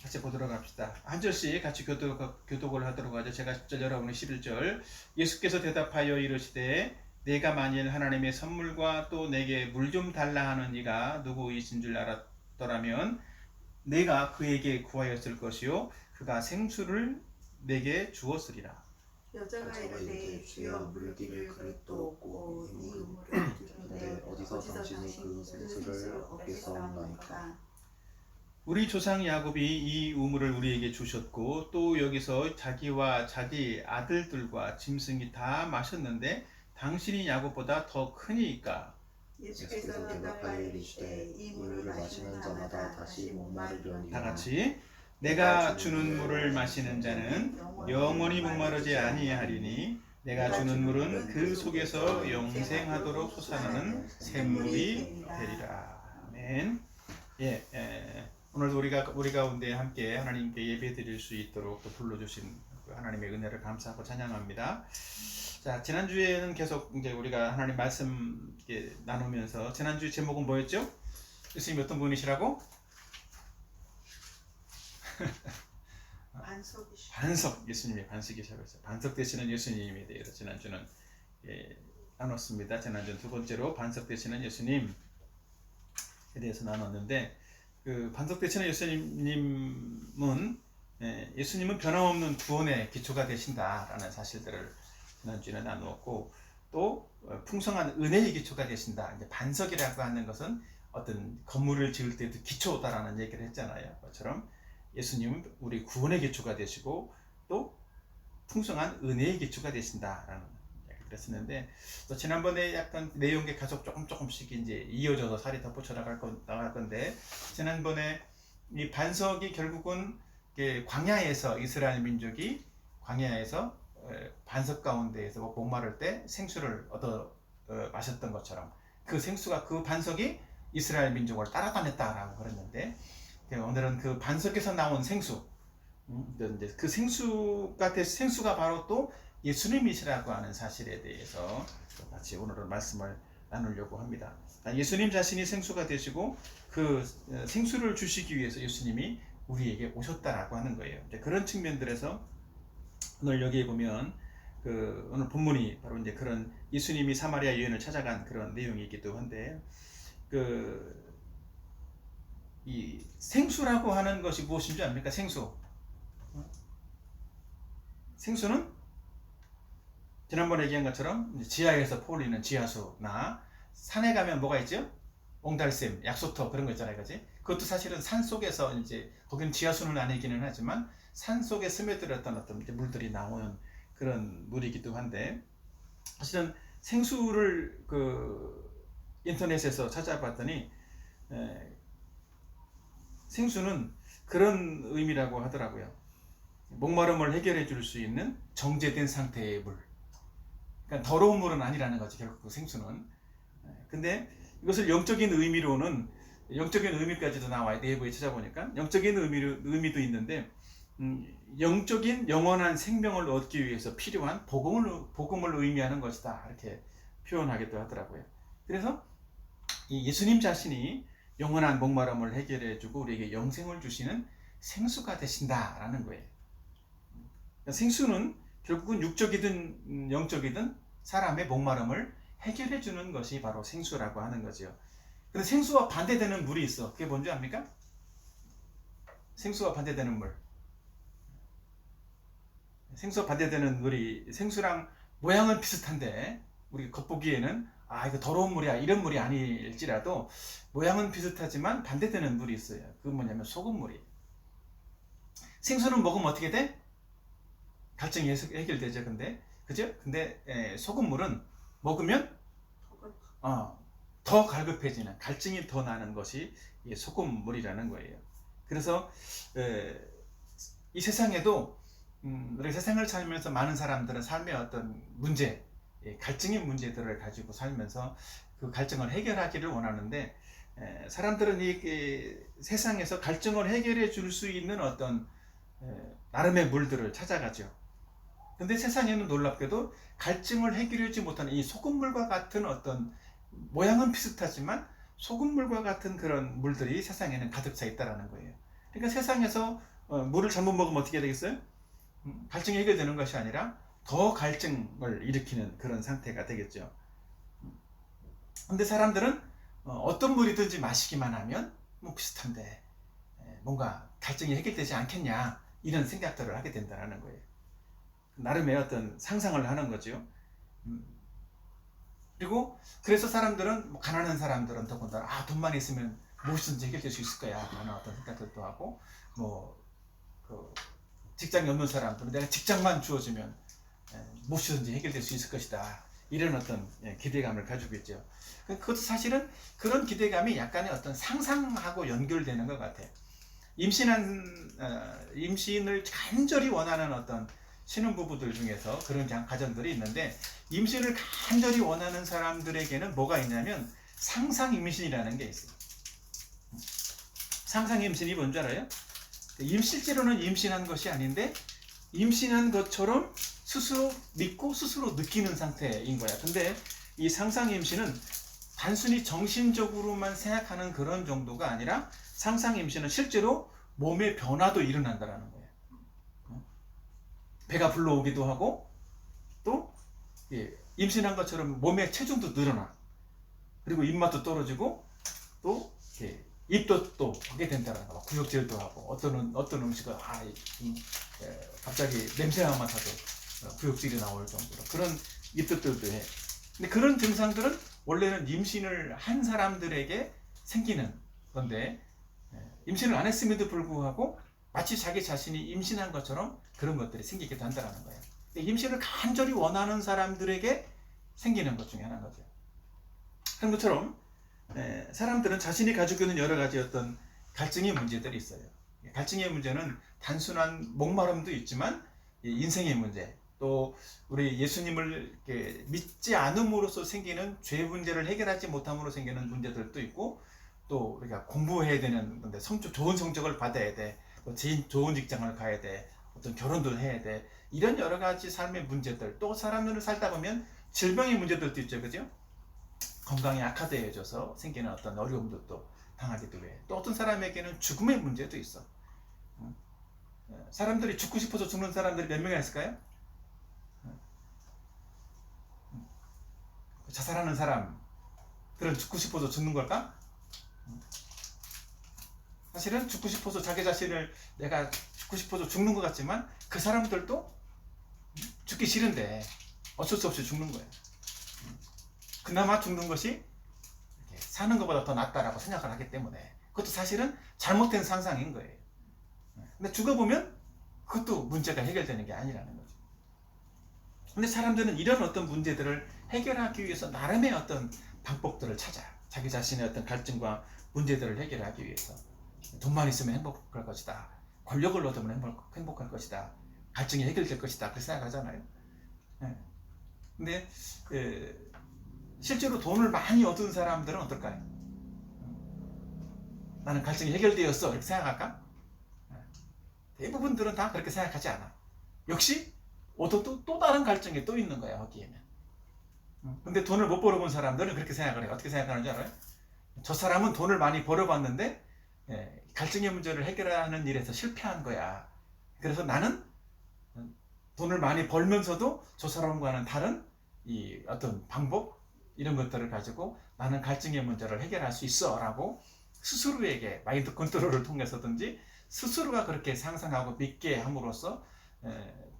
같이 보도록 합시다. 한 절씩 같이 교독을 하도록 하죠. 제가 10절, 여러분이 11절. 예수께서 대답하여 이르시되 내가 만일 하나님의 선물과 또 내게 물 좀 달라 하는 이가 누구이신 줄 알았더라면 내가 그에게 구하였을 것이요 그가 생수를 내게 주었으리라. 여자가 이르되 주여 물기를 그릇도 없고 이 우물을 두는데 어디서 당신이 그 생수를 얻겠사옵나이까. 우리 조상 야곱이 이 우물을 우리에게 주셨고 또 여기서 자기와 자기 아들들과 짐승이 다 마셨는데 당신이 야곱보다 더 크니까. 예수께서 대답하여 이르시되 이 물을 마시는 자마다 다시 목마르려니와. 다 같이 내가 주는 물을 마시는 자는 영원히 목마르지 아니하리니 내가 주는 물은 그 속에서 영생하도록 솟아나는 샘물이 되리라. 아멘. 오늘도 우리 가운데 함께 하나님께 예배드릴 수 있도록 또 불러주신 하나님의 은혜를 감사하고 찬양합니다. 자, 지난주에는 계속 이제 우리가 하나님 말씀 나누면서 지난주 제목은 뭐였죠? 예수님 어떤 분이시라고? 반석, 예수님의 반석이시라고 했어요. 반석 되시는 예수님에 대해서 지난주는 나눴습니다. 지난주는 두 번째로 반석 되시는 예수님에 대해서 나눴는데 그 반석 되시는 예수님은 변함없는 구원의 기초가 되신다라는 사실들을 지난주에 나누었고 또 풍성한 은혜의 기초가 되신다. 이제 반석이라고 하는 것은 어떤 건물을 지을 때도 기초다라는 얘기를 했잖아요. 그것처럼 예수님은 우리 구원의 기초가 되시고 또 풍성한 은혜의 기초가 되신다라는 얘기를 했었는데 또 지난번에 약간 내용의 가족 조금씩 이제 이어져서 살이 덧붙여 나갈 건데 지난번에 이 반석이 결국은 광야에서 이스라엘 민족이 광야에서 반석 가운데에서 목마를 때 생수를 얻어 마셨던 것처럼 그 생수가 그 반석이 이스라엘 민족을 따라다녔다라고 그랬는데 오늘은 그 반석에서 나온 생수, 그 생수가 바로 또 예수님이시라고 하는 사실에 대해서 같이 오늘은 말씀을 나누려고 합니다. 예수님 자신이 생수가 되시고 그 생수를 주시기 위해서 예수님이 우리에게 오셨다라고 하는 거예요. 그런 측면들에서 오늘 여기에 보면 오늘 본문이 바로 이제 그런 예수님이 사마리아 여인을 찾아간 그런 내용이기도 한데 이 생수라고 하는 것이 무엇인 줄 압니까? 생수는 지난번에 얘기한 것처럼 지하에서 퍼올리는 지하수나 산에 가면 뭐가 있죠? 옹달샘, 약수터 그런 거 있잖아요, 그지? 그것도 사실은 산 속에서 이제 거기는 지하수는 아니기는 하지만 산 속에 스며들었던 어떤 물들이 나오는 그런 물이기도 한데 사실은 생수를 인터넷에서 찾아봤더니 생수는 그런 의미라고 하더라고요. 목마름을 해결해 줄 수 있는 정제된 상태의 물. 그러니까 더러운 물은 아니라는 거지, 결국 그 생수는. 근데 이것을 영적인 의미까지도 나와요. 내부에 찾아보니까. 영적인 의미도 있는데, 영적인 영원한 생명을 얻기 위해서 필요한 복음을 의미하는 것이다. 이렇게 표현하기도 하더라고요. 그래서 이 예수님 자신이 영원한 목마름을 해결해주고 우리에게 영생을 주시는 생수가 되신다라는 거예요. 생수는 결국은 육적이든 영적이든 사람의 목마름을 해결해주는 것이 바로 생수라고 하는 거죠. 근데 생수와 반대되는 물이 있어. 그게 뭔지 압니까? 생수와 반대되는 물. 생수와 반대되는 물이 생수랑 모양은 비슷한데 우리 겉보기에는 이거 더러운 물이야 이런 물이 아닐지라도 모양은 비슷하지만 반대되는 물이 있어요. 그건 뭐냐면 소금물이에요. 생수는 먹으면 어떻게 돼? 갈증이 해결되죠. 근데 소금물은 먹으면 더 갈급해지는, 갈증이 더 나는 것이 소금물이라는 거예요. 그래서 이 세상에도 우리 세상을 살면서 많은 사람들은 삶의 어떤 문제, 갈증의 문제들을 가지고 살면서 그 갈증을 해결하기를 원하는데 사람들은 이 세상에서 갈증을 해결해 줄 수 있는 어떤 나름의 물들을 찾아가죠. 근데 세상에는 놀랍게도 갈증을 해결하지 못하는 이 소금물과 같은 어떤 모양은 비슷하지만 소금물과 같은 그런 물들이 세상에는 가득 차 있다는 거예요. 그러니까 세상에서 물을 잘못 먹으면 어떻게 되겠어요? 갈증이 해결되는 것이 아니라 더 갈증을 일으키는 그런 상태가 되겠죠. 근데 사람들은 어떤 물이든지 마시기만 하면 뭐 비슷한데 뭔가 갈증이 해결되지 않겠냐 이런 생각들을 하게 된다는 거예요. 나름의 어떤 상상을 하는 거죠. 그리고 그래서 사람들은 가난한 사람들은 더군다나 돈만 있으면 무엇이든지 해결될 수 있을 거야 라는 어떤 생각들도 하고 그 직장이 없는 사람들은 내가 직장만 주어지면 무엇이든지 해결될 수 있을 것이다 이런 어떤 기대감을 가지고 있죠. 그것도 사실은 그런 기대감이 약간의 어떤 상상하고 연결되는 것 같아요. 임신을 간절히 원하는 어떤 신혼부부들 중에서 그런 가정들이 있는데 임신을 간절히 원하는 사람들에게는 뭐가 있냐면 상상 임신이라는 게 있어요. 상상 임신이 뭔지 알아요? 실제로는 임신한 것이 아닌데 임신한 것처럼 스스로 믿고 스스로 느끼는 상태인 거야. 근데 이 상상 임신은 단순히 정신적으로만 생각하는 그런 정도가 아니라 상상 임신은 실제로 몸의 변화도 일어난다는 거예요. 배가 불러오기도 하고 또 임신한 것처럼 몸의 체중도 늘어나. 그리고 입맛도 떨어지고 또 입도 또 하게 된다는 거. 구역질도 하고 어떤 음식을 갑자기 냄새만 맡아도 구역질이 나올 정도로 그런 입덧들도 해. 근데 그런 증상들은 원래는 임신을 한 사람들에게 생기는 건데 임신을 안 했음에도 불구하고 마치 자기 자신이 임신한 것처럼 그런 것들이 생기기도 한다는 거예요. 임신을 간절히 원하는 사람들에게 생기는 것 중에 하나인 거죠. 그런 것처럼 사람들은 자신이 가지고 있는 여러 가지 어떤 갈증의 문제들이 있어요. 갈증의 문제는 단순한 목마름도 있지만 인생의 문제, 또 우리 예수님을 믿지 않음으로써 생기는 죄 문제를 해결하지 못함으로 생기는 문제들도 있고, 또 우리가 공부해야 되는 건데 좋은 성적을 받아야 돼, 또 좋은 직장을 가야 돼, 어떤 결혼도 해야 돼, 이런 여러 가지 삶의 문제들, 또 사람들을 살다 보면 질병의 문제들도 있죠, 그죠? 건강이 악화되어져서 생기는 어떤 어려움들도 당하기도 해. 또 어떤 사람에게는 죽음의 문제도 있어. 사람들이 죽고 싶어서 죽는 사람들이 몇 명이나 있을까요? 자살하는 사람들은 죽고 싶어서 죽는 걸까? 사실은 죽고 싶어서 자기 자신을 내가 죽고 싶어서 죽는 것 같지만 그 사람들도 죽기 싫은데 어쩔 수 없이 죽는 거예요. 그나마 죽는 것이 사는 것보다 더 낫다라고 생각을 하기 때문에 그것도 사실은 잘못된 상상인 거예요. 근데 죽어보면 그것도 문제가 해결되는 게 아니라는 거죠. 근데 사람들은 이런 어떤 문제들을 해결하기 위해서 나름의 어떤 방법들을 찾아요. 자기 자신의 어떤 갈증과 문제들을 해결하기 위해서. 돈만 있으면 행복할 것이다. 권력을 얻으면 행복할 것이다. 갈증이 해결될 것이다. 그렇게 생각하잖아요. 근데 실제로 돈을 많이 얻은 사람들은 어떨까요? 나는 갈증이 해결되었어. 이렇게 생각할까? 대부분들은 다 그렇게 생각하지 않아. 역시 또 다른 갈증이 또 있는 거야, 거기에는. 근데 돈을 못 벌어본 사람들은 그렇게 생각을 해요. 어떻게 생각하는지 알아요? 저 사람은 돈을 많이 벌어봤는데 갈증의 문제를 해결하는 일에서 실패한 거야. 그래서 나는 돈을 많이 벌면서도 저 사람과는 다른 이 어떤 방법 이런 것들을 가지고 나는 갈증의 문제를 해결할 수 있어 라고 스스로에게 마인드 컨트롤을 통해서든지 스스로가 그렇게 상상하고 믿게 함으로써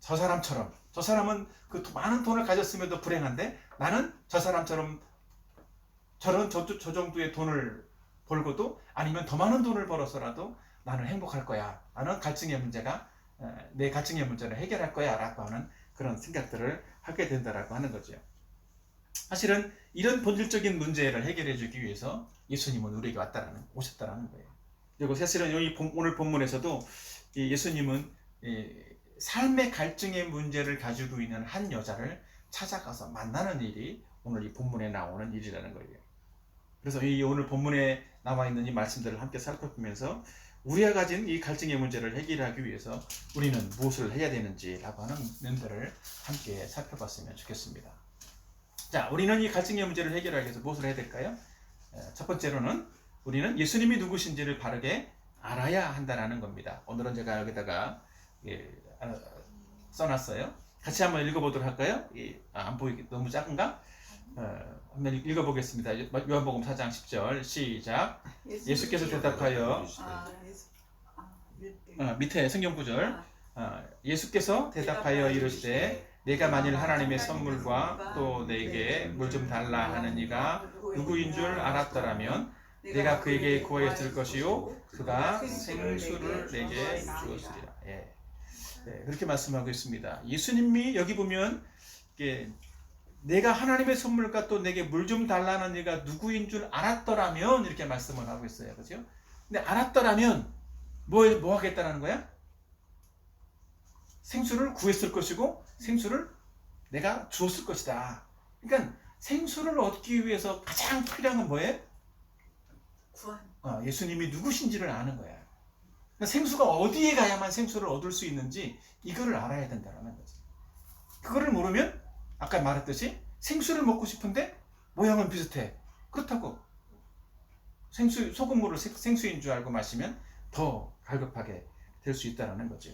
저 사람은 그 많은 돈을 가졌음에도 불행한데 나는 저 사람처럼 저 정도의 돈을 벌고도 아니면 더 많은 돈을 벌어서라도 나는 행복할 거야. 나는 내 갈증의 문제를 해결할 거야 라고 하는 그런 생각들을 하게 된다라고 하는 거죠. 사실은 이런 본질적인 문제를 해결해 주기 위해서 예수님은 우리에게 오셨다라는 거예요. 그리고 사실은 오늘 본문에서도 예수님은 삶의 갈증의 문제를 가지고 있는 한 여자를 찾아가서 만나는 일이 오늘 이 본문에 나오는 일이라는 거예요. 그래서 이 오늘 본문에 나와 있는 이 말씀들을 함께 살펴보면서 우리가 가진 이 갈증의 문제를 해결하기 위해서 우리는 무엇을 해야 되는지라고 하는 면들을 함께 살펴봤으면 좋겠습니다. 자, 우리는 이 갈증의 문제를 해결하기 위해서 무엇을 해야 될까요? 첫 번째로는 우리는 예수님이 누구신지를 바르게 알아야 한다라는 겁니다. 오늘은 제가 여기다가 써놨어요. 같이 한번 읽어보도록 할까요? 안 보이게 너무 작은가? 한번 읽어보겠습니다. 요한복음 4장 10절 시작. 예수께서 대답하여 밑에 성경 구절 예수께서 대답하여 이르시되 내가 만일 하나님의 선물과 또 내게 물 좀 달라 하는 이가 누구인 줄 알았더라면 내가 그에게 구하였을 것이요 그가 생수를 내게 주었으리라. 그렇게 말씀하고 있습니다. 예수님이 여기 보면 내가 하나님의 선물과 또 내게 물 좀 달라는 이가 누구인 줄 알았더라면 이렇게 말씀을 하고 있어요. 그렇죠? 근데 알았더라면 뭐 하겠다는 거야? 생수를 구했을 것이고 생수를 내가 주었을 것이다. 그러니까 생수를 얻기 위해서 가장 필요한 건 뭐예요? 예수님이 누구신지를 아는 거야. 그러니까 생수가 어디에 가야만 생수를 얻을 수 있는지 이거를 알아야 된다는 거지. 그거를 모르면 아까 말했듯이 생수를 먹고 싶은데 모양은 비슷해. 그렇다고 소금물을 생수인 줄 알고 마시면 더 갈급하게 될 수 있다는 거죠.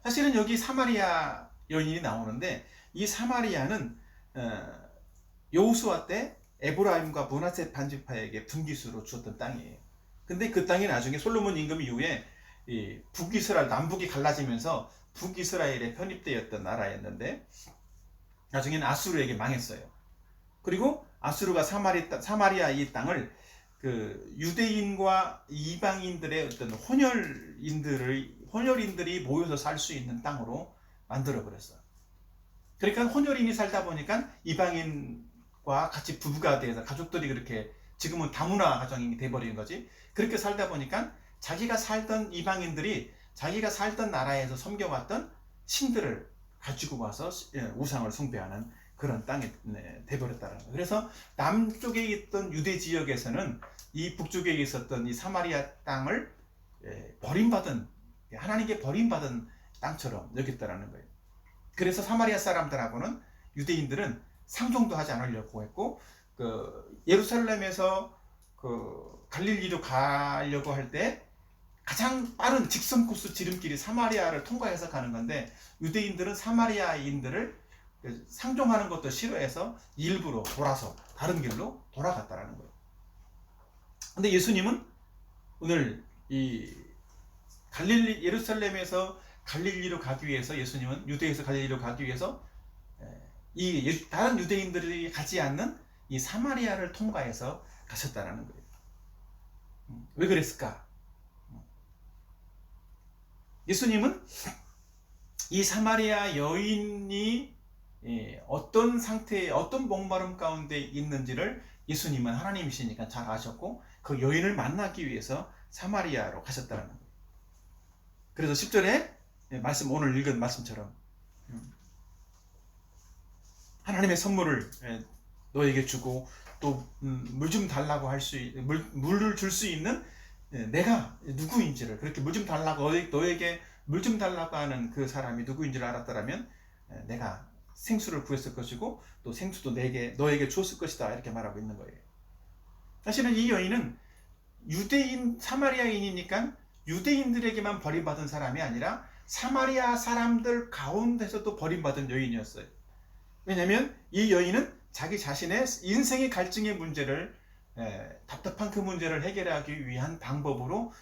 사실은 여기 사마리아 여인이 나오는데 이 사마리아는 여호수아 때 에브라임과 므낫세 반지파에게 분기수로 주었던 땅이에요. 근데 그 땅이 나중에 솔로몬 임금 이후에 북이스라엘 남북이 갈라지면서 북이스라엘에 편입되었던 나라였는데 나중에는 아수르에게 망했어요. 그리고 아수르가 사마리아 이 땅을 그 유대인과 이방인들의 어떤 혼혈인들이 모여서 살 수 있는 땅으로 만들어 버렸어요. 그러니까 혼혈인이 살다 보니까 이방인과 같이 부부가 돼서 가족들이 그렇게 지금은 다문화 가정이 돼버린 거지. 그렇게 살다 보니까 자기가 살던 이방인들이 자기가 살던 나라에서 섬겨왔던 신들을 가지고 와서 우상을 숭배하는 그런 땅이 돼버렸다는 거예요. 그래서 남쪽에 있던 유대 지역에서는 이 북쪽에 있었던 이 사마리아 땅을 버림받은 하나님께 버림받은 땅처럼 여겼다라는 거예요. 그래서 사마리아 사람들하고는 유대인들은 상종도 하지 않으려고 했고 예루살렘에서 갈릴리로 가려고 할 때 가장 빠른 직선 코스 지름길이 사마리아를 통과해서 가는 건데 유대인들은 사마리아인들을 상종하는 것도 싫어해서 일부러 돌아서 다른 길로 돌아갔다라는 거예요. 근데 예수님은 오늘 이 예루살렘에서 갈릴리로 가기 위해서 예수님은 유대에서 갈릴리로 가기 위해서 다른 유대인들이 가지 않는 이 사마리아를 통과해서 가셨다라는 거예요. 왜 그랬을까? 예수님은 이 사마리아 여인이 어떤 상태에 어떤 목마름 가운데 있는지를 예수님은 하나님이시니까 잘 아셨고 그 여인을 만나기 위해서 사마리아로 가셨다는 거예요. 그래서 10절에 오늘 읽은 말씀처럼 하나님의 선물을 너에게 주고 또 물 좀 달라고 물을 줄 수 있는 내가 누구인지를 그렇게 물 좀 달라고 너에게 물 좀 달라고 하는 그 사람이 누구인지를 알았더라면 내가 생수를 구했을 것이고 또 생수도 너에게 주었을 것이다 이렇게 말하고 있는 거예요. 사실은 이 여인은 사마리아인이니까 유대인들에게만 버림받은 사람이 아니라 사마리아 사람들 가운데서도 버림받은 여인이었어요. 왜냐하면 이 여인은 자기 자신의 인생의 갈증의 문제를 답답한 그 문제를 해결하기 위한 방법으로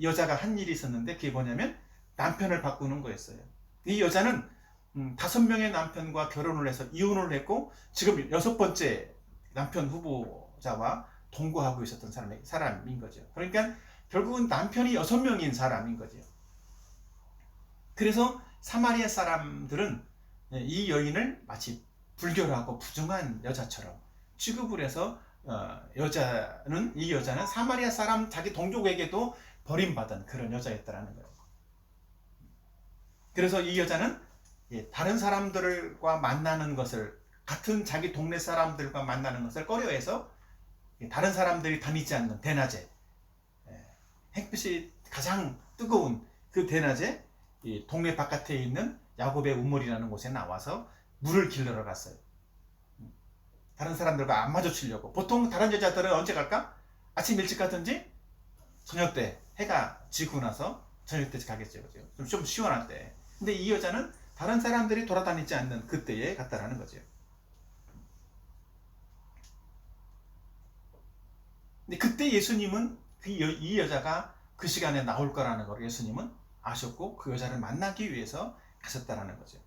여자가 한 일이 있었는데 그게 뭐냐면 남편을 바꾸는 거였어요. 이 여자는 5명의 남편과 결혼을 해서 이혼을 했고 지금 6번째 남편 후보자와 동거하고 있었던 사람인 거죠. 그러니까 결국은 남편이 6명인 사람인 거죠. 그래서 사마리아 사람들은 이 여인을 마치 불결하고 부정한 여자처럼 취급을 해서 이 여자는 사마리아 사람 자기 동족에게도 버림받은 그런 여자였다라는 거예요. 그래서 이 여자는 다른 사람들과 만나는 것을 같은 자기 동네 사람들과 만나는 것을 꺼려해서 다른 사람들이 다니지 않는 대낮에 햇빛이 가장 뜨거운 그 대낮에 이 동네 바깥에 있는 야곱의 우물이라는 곳에 나와서 물을 길러러 갔어요. 다른 사람들과 안 마주치려고. 보통 다른 여자들은 언제 갈까? 아침 일찍 가든지 저녁 때 해가 지고 나서 저녁 때 가겠죠. 그죠? 좀 시원할 때. 근데 이 여자는 다른 사람들이 돌아다니지 않는 그때에 갔다라는 거죠. 근데 그때 예수님은 이 여자가 그 시간에 나올 거라는 걸 예수님은 아셨고 그 여자를 만나기 위해서 가셨다라는 거죠.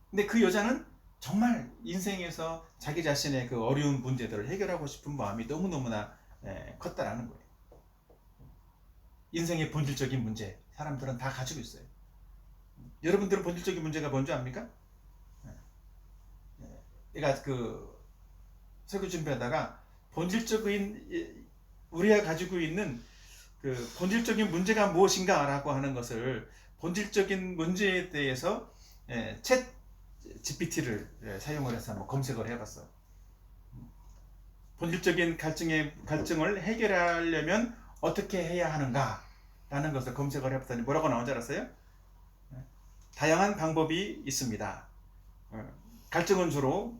근데 그 여자는 정말 인생에서 자기 자신의 그 어려운 문제들을 해결하고 싶은 마음이 너무너무나 컸다라는 거예요. 인생의 본질적인 문제, 사람들은 다 가지고 있어요. 여러분들은 본질적인 문제가 뭔지 압니까? 그러니까 그 설교 준비하다가 본질적인 우리가 가지고 있는 그 본질적인 문제가 무엇인가라고 하는 것을 본질적인 문제에 대해서 챗 GPT를 사용을 해서 한번 검색을 해봤어. 본질적인 갈증을 해결하려면 어떻게 해야 하는가라는 것을 검색을 해봤더니 뭐라고 나온 줄 알았어요? 다양한 방법이 있습니다. 갈증은 주로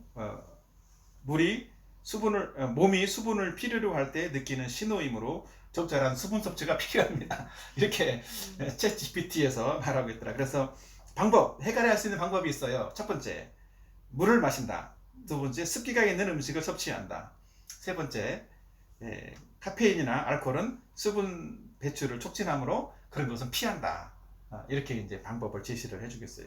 몸이 수분을 필요로 할 때 느끼는 신호이므로 적절한 수분 섭취가 필요합니다. 이렇게 챗 GPT에서 말하고 있더라. 그래서 해결할 수 있는 방법이 있어요. 첫 번째, 물을 마신다. 두 번째, 습기가 있는 음식을 섭취한다. 세 번째, 카페인이나 알코올은 수분 배출을 촉진하므로 그런 것은 피한다. 이렇게 이제 방법을 제시를 해주겠어요.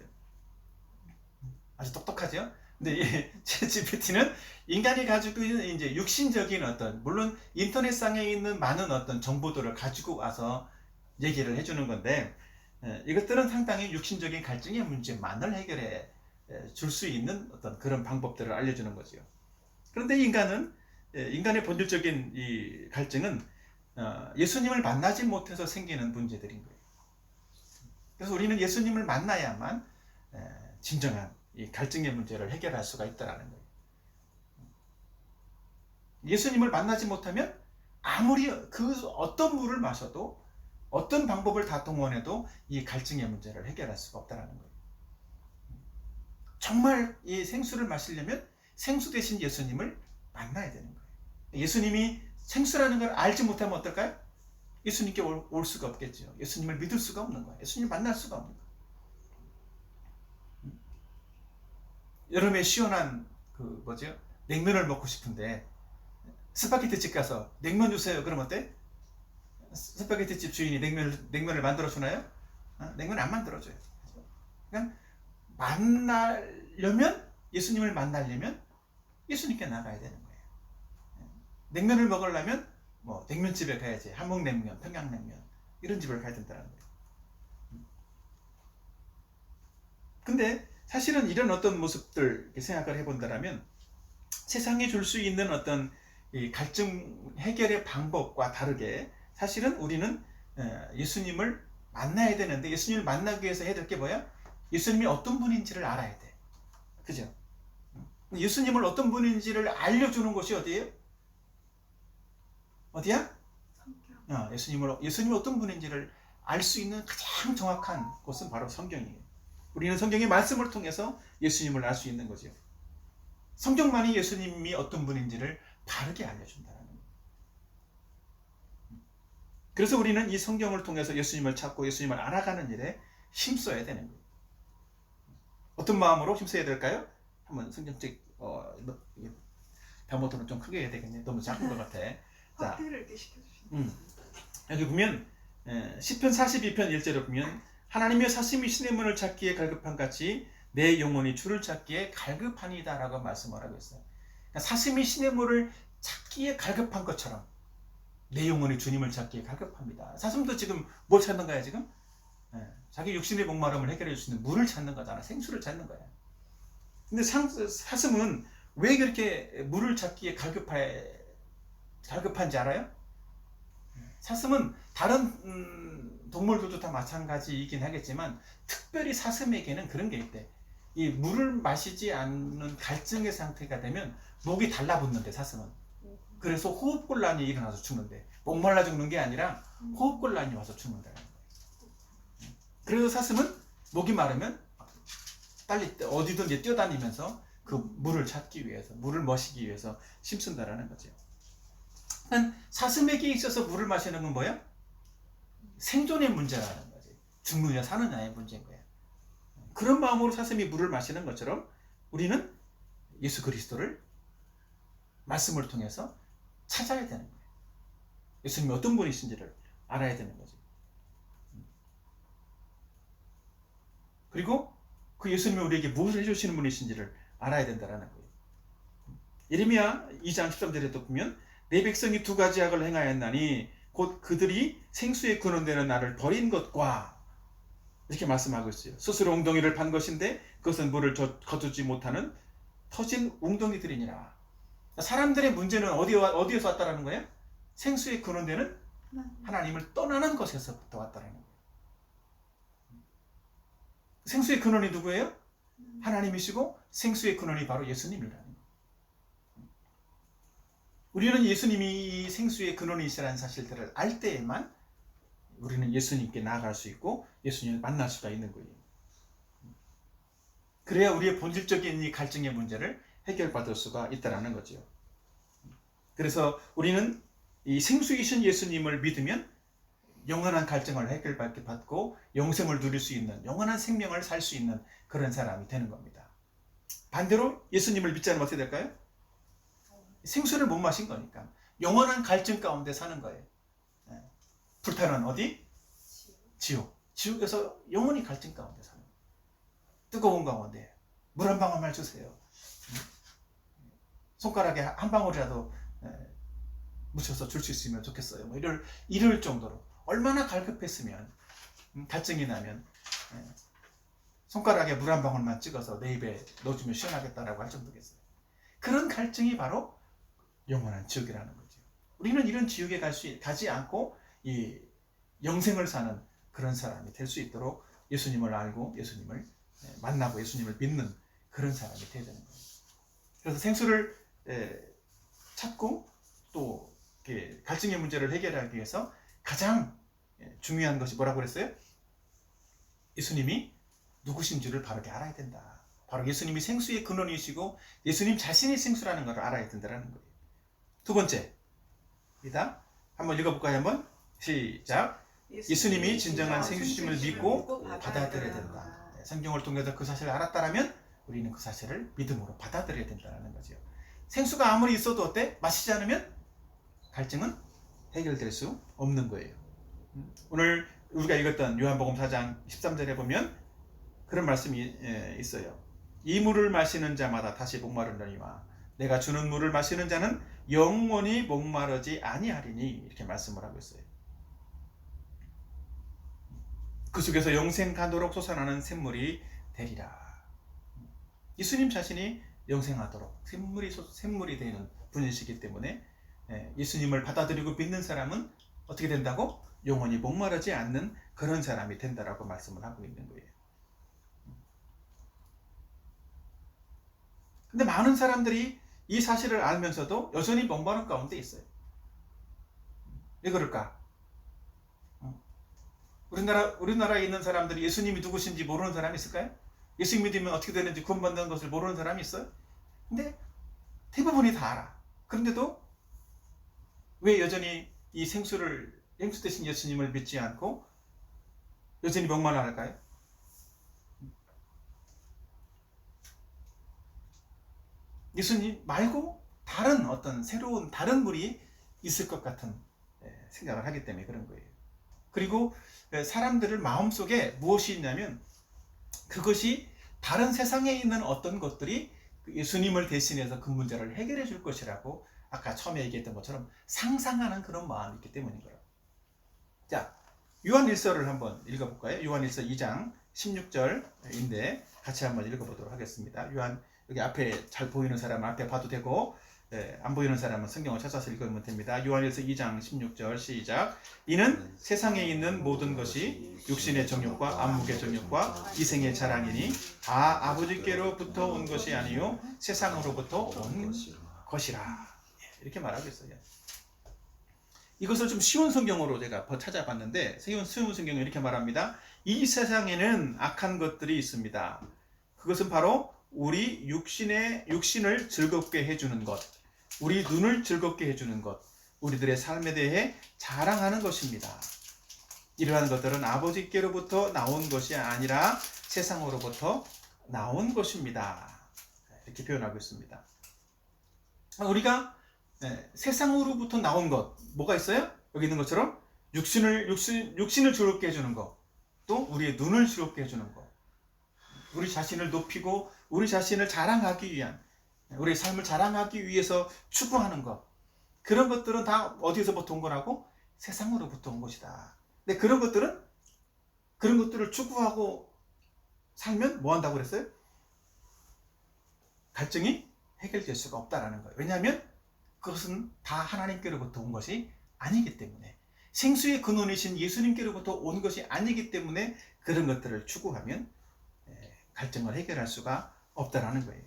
아주 똑똑하죠? 근데 이 챗GPT는 인간이 가지고 있는 이제 육신적인 물론 인터넷상에 있는 많은 어떤 정보들을 가지고 와서 얘기를 해주는 건데, 이것들은 상당히 육신적인 갈증의 문제만을 해결해 줄 수 있는 어떤 그런 방법들을 알려주는 거죠. 그런데 인간의 본질적인 이 갈증은 예수님을 만나지 못해서 생기는 문제들인 거예요. 그래서 우리는 예수님을 만나야만 진정한 이 갈증의 문제를 해결할 수가 있다는 거예요. 예수님을 만나지 못하면 아무리 그 어떤 물을 마셔도 어떤 방법을 다 동원해도 이 갈증의 문제를 해결할 수가 없다는 거예요. 정말 이 생수를 마시려면 생수 대신 예수님을 만나야 되는 거예요. 예수님이 생수라는 걸 알지 못하면 어떨까요? 예수님께 올 수가 없겠죠. 예수님을 믿을 수가 없는 거예요. 예수님을 만날 수가 없는 거예요. 여름에 시원한 냉면을 먹고 싶은데 스파게티 집 가서 냉면 주세요. 그럼 어때? 스파게티 집 주인이 냉면을 만들어 주나요? 냉면 안 만들어줘요. 그러니까 예수님을 만나려면 예수님께 나가야 되는 거예요. 냉면을 먹으려면 냉면집에 가야지. 함흥냉면, 평양냉면 이런 집을 가야 된다는 거예요. 근데 사실은 이런 어떤 모습들 생각을 해본다면 세상에 줄 수 있는 어떤 이 갈증 해결의 방법과 다르게 사실은 우리는 예수님을 만나야 되는데 예수님을 만나기 위해서 해야 될 게 뭐야? 예수님이 어떤 분인지를 알아야 돼. 그죠? 예수님을 어떤 분인지를 알려주는 곳이 어디예요? 어디야? 예수님이 어떤 분인지를 알 수 있는 가장 정확한 곳은 바로 성경이에요. 우리는 성경의 말씀을 통해서 예수님을 알 수 있는 거죠. 성경만이 예수님이 어떤 분인지를 바르게 알려준다는 거예요. 그래서 우리는 이 성경을 통해서 예수님을 찾고 예수님을 알아가는 일에 힘써야 되는 거예요. 어떤 마음으로 힘써야 될까요? 한번 성경책 변모토는 좀 크게 해야 되겠네. 너무 작은 것 같아. 자, 확대를 이렇게 시켜주시는 여기 보면 시편 42편 1절에 보면 하나님의 사심이 신의 문을 찾기에 갈급한 같이 내 영혼이 주를 찾기에 갈급하니다 라고 말씀을 하고 있어요. 그러니까 사심이 신의 문을 찾기에 갈급한 것처럼 내 영혼이 주님을 찾기에 갈급합니다. 사슴도 지금 뭘 찾는 거야 지금? 자기 육신의 목마름을 해결해 주시는 물을 찾는 거잖아. 생수를 찾는 거야. 근데 사슴은 왜 그렇게 물을 찾기에 갈급한지 알아요? 사슴은 다른 동물들도 다 마찬가지이긴 하겠지만 특별히 사슴에게는 그런 게 있대. 이 물을 마시지 않는 갈증의 상태가 되면 목이 달라붙는데 사슴은. 그래서 호흡곤란이 일어나서 죽는데 목말라 죽는 게 아니라 호흡곤란이 와서 죽는다는 거예요. 그래서 사슴은 목이 마르면 빨리 어디든지 뛰어다니면서 그 물을 찾기 위해서, 물을 머시기 위해서 힘쓴다라는 거죠. 사슴에게 있어서 물을 마시는 건 뭐야? 생존의 문제라는 거지. 죽느냐 사느냐의 문제인 거야. 그런 마음으로 사슴이 물을 마시는 것처럼 우리는 예수 그리스도를 말씀을 통해서 찾아야 되는 거예요. 예수님이 어떤 분이신지를 알아야 되는 거지. 그리고 그 예수님이 우리에게 무엇을 해주시는 분이신지를 알아야 된다는 거예요. 예레미야 2장 13절에도 보면 내 백성이 두 가지 악을 행하였나니 곧 그들이 생수의 근원되는 나를 버린 것과 이렇게 말씀하고 있어요. 스스로 웅덩이를 판 것인데 그것은 물을 거두지 못하는 터진 웅덩이들이니라. 사람들의 문제는 어디에서 왔다라는 거예요? 생수의 근원되는 하나님을 떠나는 것에서부터 왔다라는 거예요. 생수의 근원이 누구예요? 하나님이시고 생수의 근원이 바로 예수님이라는 거예요. 우리는 예수님이 생수의 근원이시라는 사실들을 알 때에만 우리는 예수님께 나아갈 수 있고 예수님을 만날 수가 있는 거예요. 그래야 우리의 본질적인 이 갈증의 문제를 해결받을 수가 있다는 거죠. 그래서 우리는 이 생수이신 예수님을 믿으면 영원한 갈증을 해결받고 영생을 누릴 수 있는, 영원한 생명을 살 수 있는 그런 사람이 되는 겁니다. 반대로 예수님을 믿지 않으면 어떻게 될까요? 생수를 못 마신 거니까 영원한 갈증 가운데 사는 거예요. 불타는 어디? 지옥. 지옥에서 영원히 갈증 가운데 사는 거예요. 뜨거운 가운데 물 한 방울만 주세요. 손가락에 한 방울이라도 묻혀서 줄 수 있으면 좋겠어요. 뭐 이럴 정도로 얼마나 갈급했으면, 갈증이 나면 손가락에 물 한 방울만 찍어서 내 입에 넣어주면 시원하겠다라고 할 정도겠어요. 그런 갈증이 바로 영원한 지옥이라는 거죠. 우리는 이런 지옥에 가지 않고 이 영생을 사는 그런 사람이 될 수 있도록 예수님을 알고 예수님을 만나고 예수님을 믿는 그런 사람이 되어야 되는 거예요. 그래서 생수를 찾고 또 갈증의 문제를 해결하기 위해서 가장 중요한 것이 뭐라고 그랬어요? 예수님이 누구신지를 바르게 알아야 된다. 바로 예수님이 생수의 근원이시고 예수님 자신이 생수라는 것을 알아야 된다는 거예요. 두 번째입니다. 한번 읽어볼까요? 한번 시작. 예수님이 진정한 생수심을 믿고 받아들여야 된다. 성경을 통해서 그 사실을 알았다면 우리는 그 사실을 믿음으로 받아들여야 된다는 거죠. 생수가 아무리 있어도 어때? 마시지 않으면 갈증은 해결될 수 없는 거예요. 오늘 우리가 읽었던 요한복음 4장 13절에 보면 그런 말씀이 있어요. 이 물을 마시는 자마다 다시 목마르려니와 내가 주는 물을 마시는 자는 영원히 목마르지 아니하리니 이렇게 말씀을 하고 있어요. 그 속에서 영생 가도록 솟아나는 샘물이 되리라. 예수님 자신이 영생하도록 샘물이 되는 분이시기 때문에 예수님을 받아들이고 믿는 사람은 어떻게 된다고? 영원히 목마르지 않는 그런 사람이 된다라고 말씀을 하고 있는 거예요. 근데 많은 사람들이 이 사실을 알면서도 여전히 목마른 가운데 있어요. 왜 그럴까? 우리나라에 있는 사람들이 예수님이 누구신지 모르는 사람이 있을까요? 예수 믿으면 어떻게 되는지 구원받는 것을 모르는 사람이 있어요? 근데 대부분이 다 알아. 그런데도 왜 여전히 이 생수 대신 예수님을 믿지 않고 여전히 목마르할까요? 예수님 말고 다른 어떤 새로운 다른 물이 있을 것 같은 생각을 하기 때문에 그런 거예요. 그리고 사람들을 마음속에 무엇이 있냐면 그것이 다른 세상에 있는 어떤 것들이 예수님을 대신해서 그 문제를 해결해 줄 것이라고 아까 처음에 얘기했던 것처럼 상상하는 그런 마음이 있기 때문인 거예요. 자, 요한일서를 한번 읽어볼까요? 요한일서 2장 16절인데 같이 한번 읽어보도록 하겠습니다. 여기 앞에 잘 보이는 사람은 앞에 봐도 되고 안 보이는 사람은 성경을 찾아서 읽으면 됩니다. 요한일서 2장 16절 시작. 이는 세상에 있는 모든 것이 육신의 정욕과 안목의 정욕과 이생의 자랑이니 다 아버지께로부터 온 것이 아니요 세상으로부터 온 것이라. 이렇게 말하고 있어요. 이것을 좀 쉬운 성경으로 제가 찾아봤는데 쉬운 성경은 이렇게 말합니다. 이 세상에는 악한 것들이 있습니다. 그것은 바로 우리 육신을 즐겁게 해주는 것, 우리 눈을 즐겁게 해주는 것, 우리들의 삶에 대해 자랑하는 것입니다. 이러한 것들은 아버지께로부터 나온 것이 아니라 세상으로부터 나온 것입니다. 이렇게 표현하고 있습니다. 우리가 세상으로부터 나온 것, 뭐가 있어요? 여기 있는 것처럼 육신을 즐겁게 해주는 것, 또 우리의 눈을 즐겁게 해주는 것, 우리 자신을 높이고 우리 자신을 자랑하기 위한, 우리의 삶을 자랑하기 위해서 추구하는 것, 그런 것들은 다 어디서부터 온 거라고? 세상으로부터 온 것이다. 근데 그런 것들을 추구하고 살면 뭐 한다고 그랬어요? 갈증이 해결될 수가 없다라는 거예요. 왜냐하면 그것은 다 하나님께로부터 온 것이 아니기 때문에, 생수의 근원이신 예수님께로부터 온 것이 아니기 때문에 그런 것들을 추구하면 갈증을 해결할 수가 없다라는 거예요.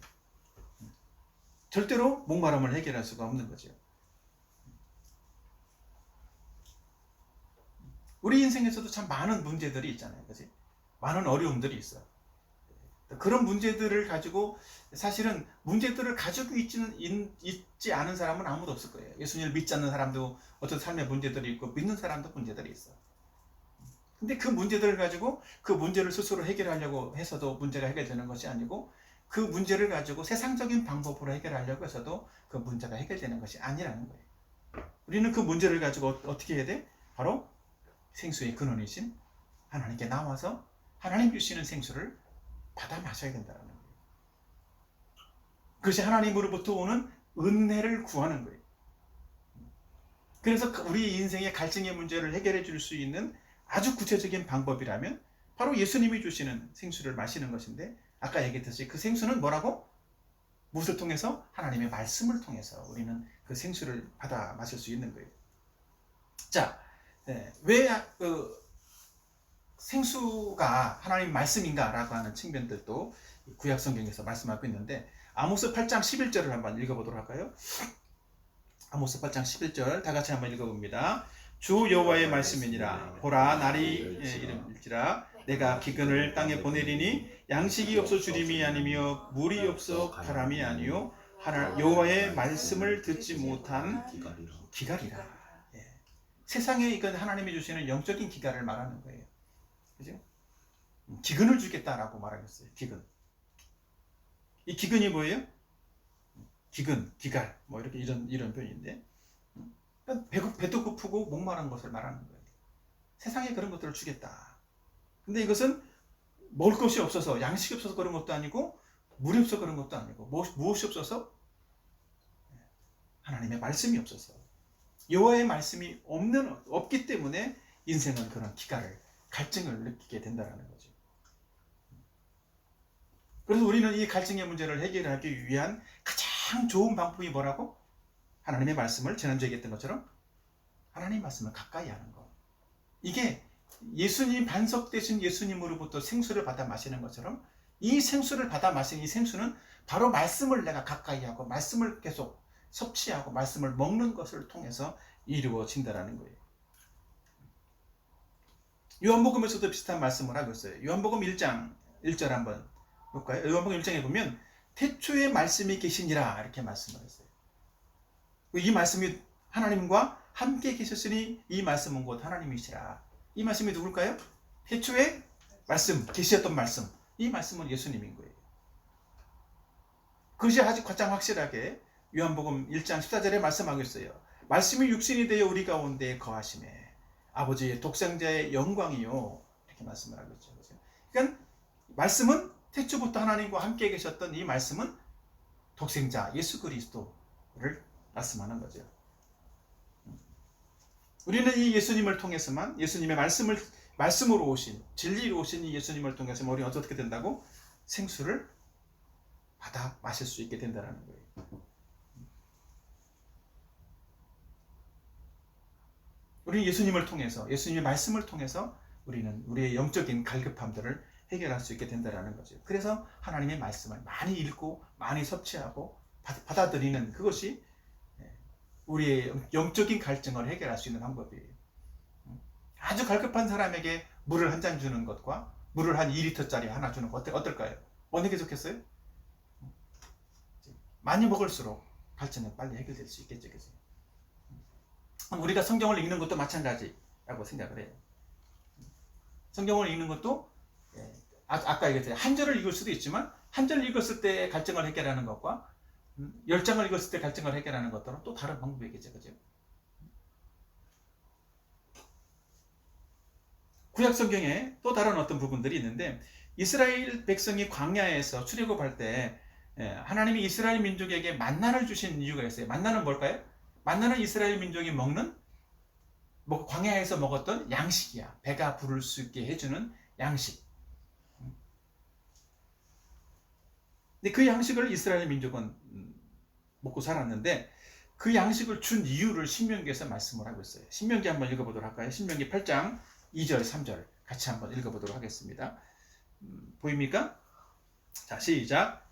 절대로 목마름을 해결할 수가 없는 거죠. 우리 인생에서도 참 많은 문제들이 있잖아요. 그치? 많은 어려움들이 있어. 그런 문제들을 가지고, 사실은 문제들을 가지고 있지 않은 사람은 아무도 없을 거예요. 예수님을 믿지 않는 사람도 어떤 삶의 문제들이 있고, 믿는 사람도 문제들이 있어. 근데 그 문제들을 가지고 그 문제를 스스로 해결하려고 해서도 문제가 해결되는 것이 아니고, 그 문제를 가지고 세상적인 방법으로 해결하려고 해서도 그 문제가 해결되는 것이 아니라는 거예요. 우리는 그 문제를 가지고 어떻게 해야 돼? 바로 생수의 근원이신 하나님께 나와서 하나님 주시는 생수를 받아 마셔야 된다는 거예요. 그것이 하나님으로부터 오는 은혜를 구하는 거예요. 그래서 우리 인생의 갈증의 문제를 해결해 줄 수 있는 아주 구체적인 방법이라면 바로 예수님이 주시는 생수를 마시는 것인데, 아까 얘기했듯이 그 생수는 뭐라고? 무엇을 통해서? 하나님의 말씀을 통해서 우리는 그 생수를 받아 마실 수 있는 거예요. 자, 왜 생수가 하나님 말씀인가? 라고 하는 측면들도 구약 성경에서 말씀하고 있는데, 아모스 8장 11절을 한번 읽어보도록 할까요? 아모스 8장 11절 다 같이 한번 읽어봅니다. 주 여호와의 말씀이니라. 보라, 날이 이름일지라 내가 기근을 땅에 보내리니 양식이 없어 주림이 아니며 물이 없어 바람이 아니요 여호와의 말씀을 듣지 못한 기갈이라. 세상에 이건 하나님이 주시는 영적인 기갈을 말하는 거예요. 그죠? 기근을 주겠다라고 말하겠어요. 기근. 이 기근이 뭐예요? 기근, 기갈, 뭐 이렇게 이런 표현인데, 배도 고프고 목마른 것을 말하는 거예요. 세상에 그런 것들을 주겠다. 근데 이것은 먹을 것이 없어서, 양식이 없어서 그런 것도 아니고, 물이 없어서 그런 것도 아니고, 무엇이 없어서? 하나님의 말씀이 없어서, 여호와의 말씀이 없기 때문에 인생은 그런 기갈을, 갈증을 느끼게 된다는 거죠. 그래서 우리는 이 갈증의 문제를 해결하기 위한 가장 좋은 방법이 뭐라고? 하나님의 말씀을, 지난주에 얘기했던 것처럼 하나님의 말씀을 가까이 하는 것. 이게 예수님, 반석되신 예수님으로부터 생수를 받아 마시는 것처럼, 이 생수를 받아 마신 이 생수는 바로 말씀을 내가 가까이 하고 말씀을 계속 섭취하고 말씀을 먹는 것을 통해서 이루어진다는 거예요. 요한복음에서도 비슷한 말씀을 하고 있어요. 요한복음 1장 1절 한번 볼까요? 요한복음 1장에 보면 태초에 말씀이 계시니라 이렇게 말씀을 했어요. 이 말씀이 하나님과 함께 계셨으니 이 말씀은 곧 하나님이시라. 이 말씀이 누굴까요? 태초에 말씀, 계시였던 말씀. 이 말씀은 예수님인 거예요. 그것이 아주 가장 확실하게 요한복음 1장 14절에 말씀하고 있어요. 말씀이 육신이 되어 우리 가운데 거하심에 아버지의 독생자의 영광이요. 이렇게 말씀을 하고 있죠. 그러니까 말씀은 태초부터 하나님과 함께 계셨던 이 말씀은 독생자 예수 그리스도를 말씀하는 거죠. 우리는 이 예수님을 통해서만, 예수님의 말씀으로 오신, 진리로 오신 이 예수님을 통해서 우리는 어떻게 된다고? 생수를 받아 마실 수 있게 된다는 거예요. 우리는 예수님을 통해서, 예수님의 말씀을 통해서 우리는 우리의 영적인 갈급함들을 해결할 수 있게 된다는 거죠. 그래서 하나님의 말씀을 많이 읽고 많이 섭취하고 받아들이는 그것이 우리의 영적인 갈증을 해결할 수 있는 방법이에요. 아주 갈급한 사람에게 물을 한 잔 주는 것과 물을 한 2리터짜리 하나 주는 것 어떨까요? 어느 게 좋겠어요? 많이 먹을수록 갈증은 빨리 해결될 수 있겠죠. 그죠? 우리가 성경을 읽는 것도 마찬가지라고 생각을 해요. 성경을 읽는 것도 아까 얘기했잖아요. 한 절을 읽을 수도 있지만 한 절을 읽었을 때 갈증을 해결하는 것과 10장을 읽었을 때 갈증을 해결하는 것들은 또 다른 방법이겠죠. 그죠? 구약 성경에 또 다른 어떤 부분들이 있는데 이스라엘 백성이 광야에서 출애굽할 때 하나님이 이스라엘 민족에게 만나를 주신 이유가 있어요. 만나는 뭘까요? 만나는 이스라엘 민족이 먹는 광야에서 먹었던 양식이야. 배가 부를 수 있게 해주는 양식. 근데 그 양식을 이스라엘 민족은 먹고 살았는데 그 양식을 준 이유를 신명기에서 말씀을 하고 있어요. 신명기 한번 읽어보도록 할까요? 신명기 8장 2절 3절 같이 한번 읽어보도록 하겠습니다. 보입니까? 자, 시작.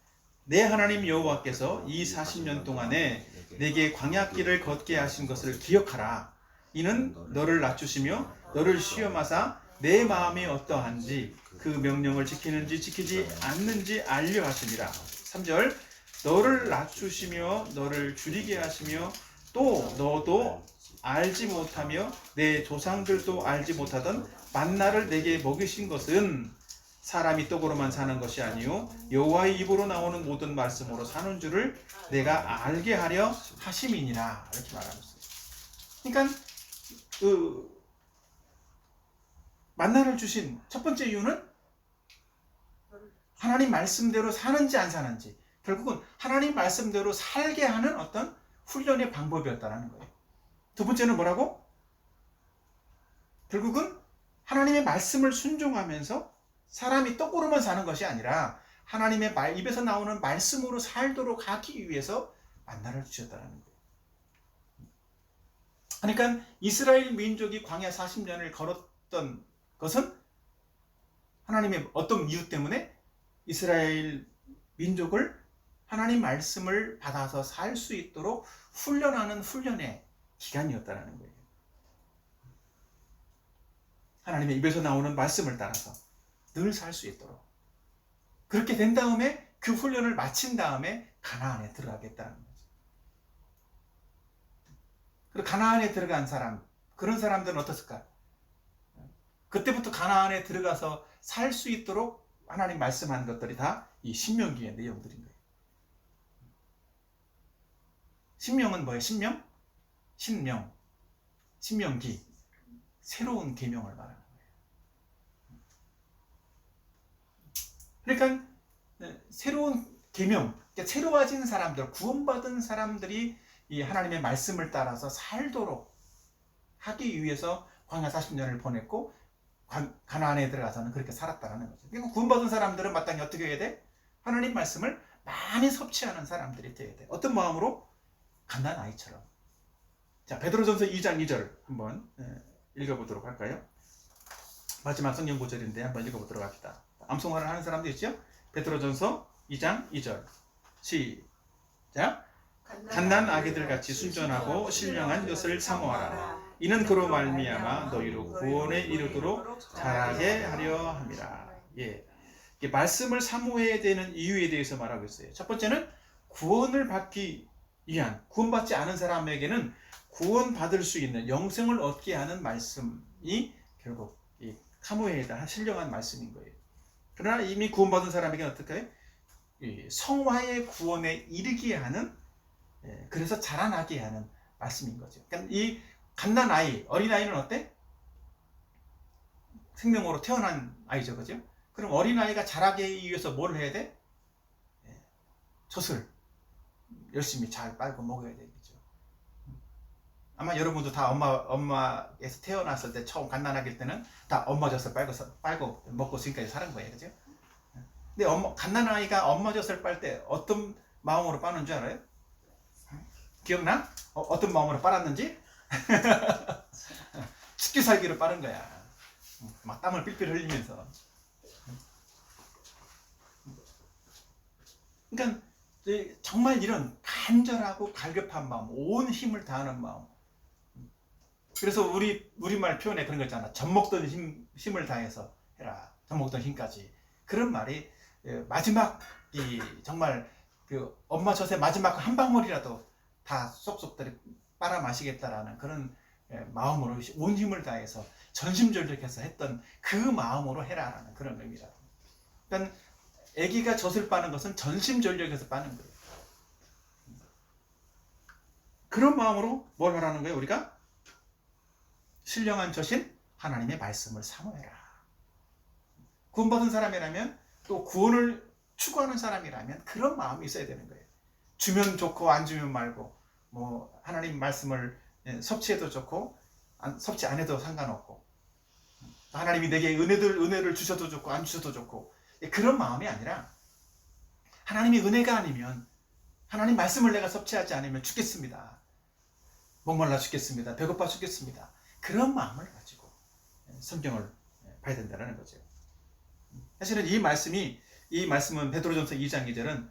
내 하나님 여호와께서 이 40년 동안에 내게 광야길을 걷게 하신 것을 기억하라. 이는 너를 낮추시며 너를 시험하사 내 마음이 어떠한지 그 명령을 지키는지 지키지 않는지 알려 하심이라. 3절. 너를 낮추시며 너를 줄이게 하시며 또 너도 알지 못하며 내 조상들도 알지 못하던 만나를 내게 먹이신 것은 사람이 떡으로만 사는 것이 아니요 여호와의 입으로 나오는 모든 말씀으로 사는 줄을 내가 알게 하려 하심이니라. 이렇게 말하고 있어요. 그러니까 만나를 주신 첫 번째 이유는 하나님 말씀대로 사는지 안 사는지, 결국은 하나님 말씀대로 살게 하는 어떤 훈련의 방법이었다는 거예요. 두 번째는 뭐라고? 결국은 하나님의 말씀을 순종하면서 사람이 떡으로만 사는 것이 아니라 하나님의 입에서 나오는 말씀으로 살도록 하기 위해서 만나를 주셨다는 거예요. 그러니까 이스라엘 민족이 광야 40년을 걸었던 것은 하나님의 어떤 이유 때문에 이스라엘 민족을 하나님 말씀을 받아서 살 수 있도록 훈련하는 훈련의 기간이었다는 거예요. 하나님의 입에서 나오는 말씀을 따라서 늘 살 수 있도록. 그렇게 된 다음에 그 훈련을 마친 다음에 가나안에 들어가겠다는 거죠. 그리고 가나안에 들어간 사람, 그런 사람들은 어떻을까? 그때부터 가나안에 들어가서 살 수 있도록 하나님 말씀한 것들이 다 이 신명기의 내용들인 거예요. 신명은 뭐예요? 신명? 신명, 신명기, 새로운 계명을 말하는 거예요. 그러니까 새로운 계명, 그러니까 새로워진 사람들, 구원받은 사람들이 이 하나님의 말씀을 따라서 살도록 하기 위해서 광야 40년을 보냈고 가나안에 들어가서는 그렇게 살았다는 거죠. 그러니까 구원받은 사람들은 마땅히 어떻게 해야 돼? 하나님 말씀을 많이 섭취하는 사람들이 되어야 돼. 어떤 마음으로? 갓난 아이처럼. 자, 베드로전서 2장 2절 한번 읽어보도록 할까요? 마지막 성경 구절인데 한번 읽어보도록 합시다. 암송화를 하는 사람도 있죠? 베드로전서 2장 2절 시작. 갓난 아기들 같이 순전하고 신령한 것을 사모하라. 이는 그로 말미암아 너희로 구원에 이르도록 자라게 하려 함이라. 예, 말씀을 사모해야 되는 이유에 대해서 말하고 있어요. 첫 번째는 구원을 받기 위한, 구원받지 않은 사람에게는 구원받을 수 있는 영생을 얻게 하는 말씀이 결국 이 사모해야 신령한 말씀인 거예요. 그러나 이미 구원받은 사람에게는 어떨까요? 이 성화의 구원에 이르게 하는, 그래서 자라나게 하는 말씀인 거죠. 그러니까 이 갓난 아이, 어린아이는 어때? 생명으로 태어난 아이죠. 그죠? 그럼 어린아이가 자라기 위해서 뭘 해야 돼? 젖을 열심히 잘 빨고 먹어야 되겠죠. 아마 여러분도 다 엄마에서 태어났을 때 처음 갓난아기일 때는 다 엄마 젖을 빨고 먹고 지금까지 사는 거예요. 그죠? 근데 갓난아이가 엄마 젖을 빨 때 어떤 마음으로 빠는 줄 알아요? 기억나? 어떤 마음으로 빨았는지? 죽기 살기로 빠른 거야. 막 땀을 삘삘 흘리면서. 그러니까 정말 이런 간절하고 갈급한 마음, 온 힘을 다하는 마음. 그래서 우리말 표현에 그런 거 있잖아. 젖먹던 힘을 다해서 해라. 젖먹던 힘까지. 그런 말이 마지막 정말 그 엄마 젖의 마지막 한 방울이라도 다 쏙쏙들이 빨아 마시겠다라는 그런 마음으로 온 힘을 다해서 전심전력해서 했던 그 마음으로 해라라는 그런 의미라. 그러니까 아기가 젖을 빠는 것은 전심전력해서 빠는 거예요. 그런 마음으로 뭘 하라는 거예요? 우리가 신령한 젖인 하나님의 말씀을 사모해라. 구원받은 사람이라면 또 구원을 추구하는 사람이라면 그런 마음이 있어야 되는 거예요. 주면 좋고 안 주면 말고 뭐 하나님 말씀을 섭취해도 좋고 섭취 안 해도 상관없고 하나님이 내게 은혜를 주셔도 좋고 안 주셔도 좋고 그런 마음이 아니라 하나님이 은혜가 아니면 하나님 말씀을 내가 섭취하지 않으면 죽겠습니다. 목말라 죽겠습니다. 배고파 죽겠습니다. 그런 마음을 가지고 성경을 봐야 된다는 거죠. 사실은 이 말씀은 베드로전서 2장 2절은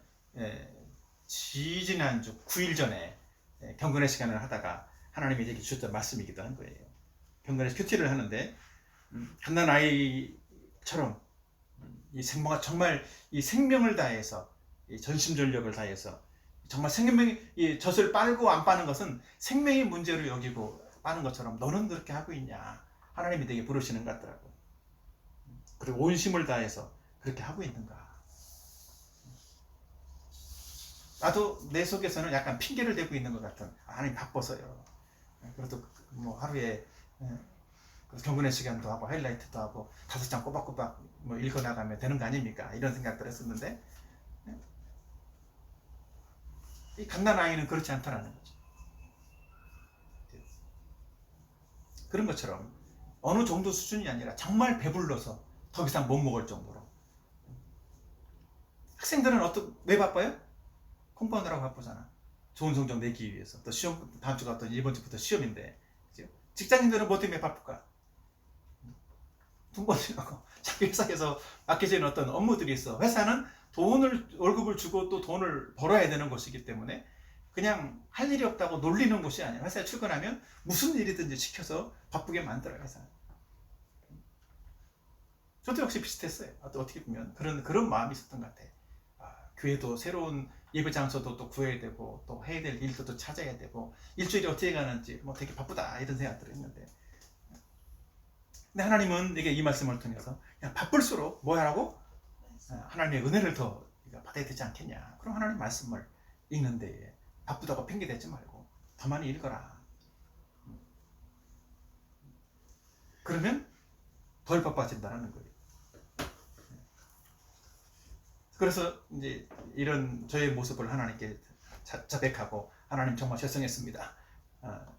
지지난주 9일 전에 경건의 시간을 하다가 하나님이 이렇게 주셨던 말씀이기도 한 거예요. 경건의 큐티를 하는데 갓난 아이처럼 정말 이 생명을 다해서 이 전심전력을 다해서 정말 이 젖을 빨고 안 빠는 것은 생명의 문제로 여기고 빠는 것처럼 너는 그렇게 하고 있냐 하나님이 되게 부르시는 것 같더라고. 그리고 온 힘을 다해서 그렇게 하고 있는가. 나도 내 속에서는 약간 핑계를 대고 있는 것 같은 하나님 바빠서요. 그래도 뭐 하루에 경건의 시간도 하고 하이라이트도 하고 5장 꼬박꼬박 뭐 읽어 나가면 되는 거 아닙니까? 이런 생각들 했었는데 이 갓난 아이는 그렇지 않다는 거죠. 그런 것처럼 어느 정도 수준이 아니라 정말 배불러서 더 이상 못 먹을 정도로. 학생들은 왜 바빠요? 공부하느라고 바쁘잖아. 좋은 성적 내기 위해서. 또 시험, 다음 주가 또 이번 주부터 시험인데. 그죠? 직장인들은 뭐 때문에 바쁠까? 돈벌이라고. 자기 회사에서 맡겨지는 어떤 업무들이 있어. 회사는 월급을 주고 또 돈을 벌어야 되는 것이기 때문에 그냥 할 일이 없다고 놀리는 곳이 아니라 회사에 출근하면 무슨 일이든지 시켜서 바쁘게 만들어요, 회사는. 저도 역시 비슷했어요. 어떻게 보면 그런 마음이 있었던 것 같아요. 교회도 새로운 예배 장소도 또 구해야 되고 또 해야 될 일도 또 찾아야 되고 일주일이 어떻게 가는지 뭐 되게 바쁘다 이런 생각들을 했는데 근데 하나님은 내게 이 말씀을 통해서 그냥 바쁠수록 뭐 하라고? 하나님의 은혜를 더 받아야 되지 않겠냐. 그럼 하나님 말씀을 읽는데 바쁘다고 핑계대지 말고 더 많이 읽어라. 그러면 덜 바빠진다는 거예요. 그래서 이제 이런 저의 모습을 하나님께 자백하고 하나님 정말 죄송했습니다.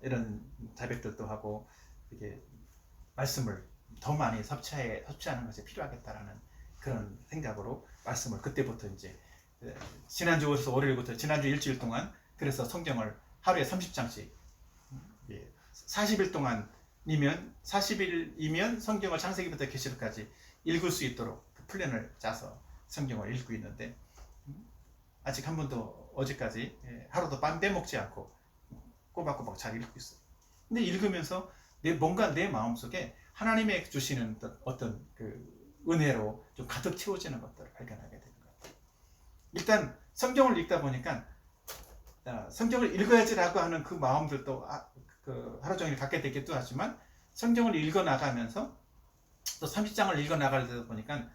이런 자백들도 하고 이렇게 말씀을 더 많이 섭취하는 것이 필요하겠다라는 그런 생각으로 말씀을 그때부터 이제 지난주에서 월요일부터 지난주 일주일 동안 그래서 성경을 하루에 30장씩 40일 동안이면 성경을 창세기부터 계시록까지 읽을 수 있도록 그 플랜을 짜서 성경을 읽고 있는데 아직 한 번도 어제까지 하루도 빰 빼먹지 않고 꼬박꼬박 잘 읽고 있어요. 근데 읽으면서 뭔가 내 마음속에 하나님의 주시는 어떤 그 은혜로 좀 가득 채워지는 것들을 발견하게 되는 것 같아요. 일단 성경을 읽다 보니까 성경을 읽어야지라고 하는 그 마음들도 하루 종일 갖게 되기도 하지만 성경을 읽어 나가면서 또 30장을 읽어 나가다 보니까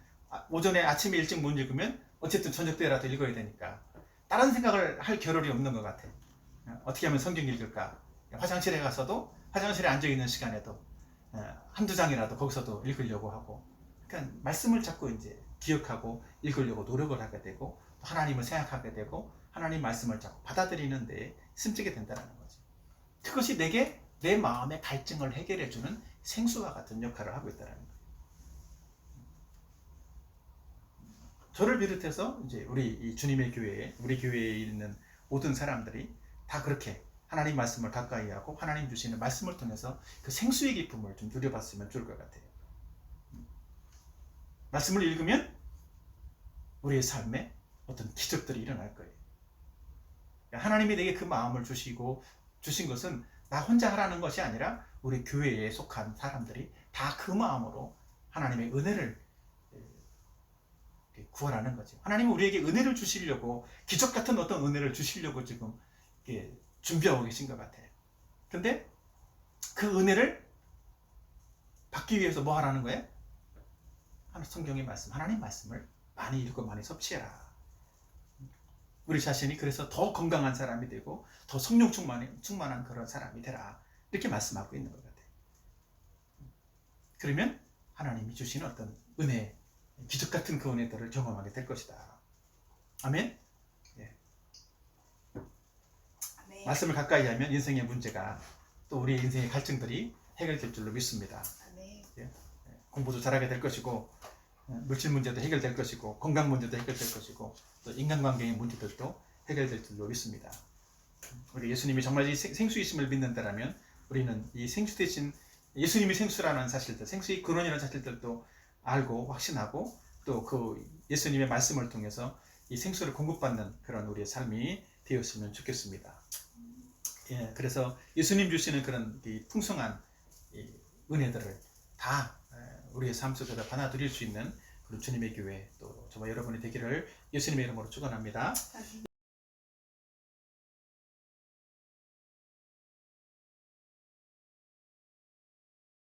오전에 아침에 일찍 못 읽으면 어쨌든 저녁 때라도 읽어야 되니까 다른 생각을 할 겨를이 없는 것 같아요. 어떻게 하면 성경 읽을까? 화장실에 가서도 화장실에 앉아있는 시간에도 한두 장이라도 거기서도 읽으려고 하고 그러니까 말씀을 자꾸 이제 기억하고 읽으려고 노력을 하게 되고 하나님을 생각하게 되고 하나님 말씀을 자꾸 받아들이는 데 힘쓰게 된다는 거죠. 그것이 내게 내 마음의 갈증을 해결해주는 생수와 같은 역할을 하고 있다는 거예요. 저를 비롯해서 이제 우리 주님의 교회에 우리 교회에 있는 모든 사람들이 다 그렇게 하나님 말씀을 가까이 하고 하나님 주시는 말씀을 통해서 그 생수의 기쁨을 좀 누려봤으면 좋을 것 같아요. 말씀을 읽으면 우리의 삶에 어떤 기적들이 일어날 거예요. 하나님이 내게 그 마음을 주시고 주신 것은 나 혼자 하라는 것이 아니라 우리 교회에 속한 사람들이 다 그 마음으로 하나님의 은혜를 구하라는 거죠. 하나님은 우리에게 은혜를 주시려고 기적 같은 어떤 은혜를 주시려고 지금 이렇게 준비하고 계신 것 같아요. 근데 그 은혜를 받기 위해서 뭐 하라는 거예요? 성경의 말씀, 하나님 말씀을 많이 읽고 많이 섭취해라. 우리 자신이 그래서 더 건강한 사람이 되고 더 성령 충만한 그런 사람이 되라. 이렇게 말씀하고 있는 것 같아요. 그러면 하나님이 주시는 어떤 은혜, 기적 같은 그 은혜들을 경험하게 될 것이다. 아멘? 예. 아멘. 말씀을 가까이 하면 인생의 문제가 또 우리 인생의 갈증들이 해결될 줄로 믿습니다. 아멘. 공부도 잘하게 될 것이고 물질 문제도 해결될 것이고 건강 문제도 해결될 것이고 또 인간관계의 문제들도 해결될 줄로 믿습니다. 우리 예수님이 정말 이 생수이심을 믿는다라면 우리는 이 생수 대신 예수님이 생수라는 사실들, 생수의 근원이라는 사실들도 알고 확신하고 또 그 예수님의 말씀을 통해서 이 생수를 공급받는 그런 우리의 삶이 되었으면 좋겠습니다. 예, 그래서 예수님 주시는 그런 이 풍성한 이 은혜들을 다 우리의 삶 속에서 받아들일 수 있는 그런 주님의 교회 또 저와 여러분이 되기를 예수님의 이름으로 축원합니다.